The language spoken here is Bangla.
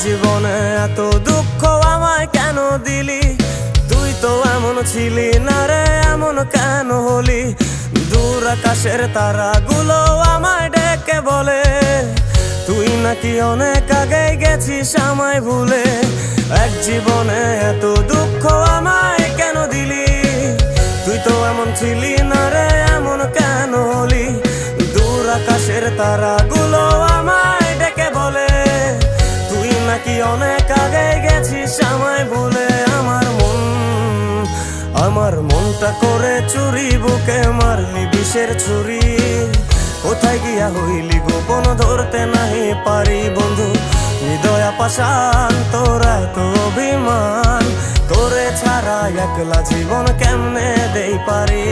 জীবনে এত দুঃখ আমায় কেন দিলি? তুই তো এমন ছিলি না রে, এমন কেন হলি? দূর আকাশের তারাগুলো আমায় ডেকে বলে তুই নাকি অনেক আগে গেছিস আমায় ভুলে। এক জীবনে এত দুঃখ আমায় কেন দিলি? তুই তো এমন ছিলি না রে, এমন কেন হলি? দূর আকাশের তারাগুলো আমায় ডেকে বলে তুই নাকি অনেক আগে গেছিস আমায় ভুলে। আমার মনটা করে চুরি, বুকে মারলি বিষের ছুরি। কোথায় গিয়া হইলি গোপন ধরতে নাহি পারি বন্ধু। হৃদয় পাষাণ তোর এত অভিমান, তোরে ছাড়া একলা জীবন কেমনে দেই পারি?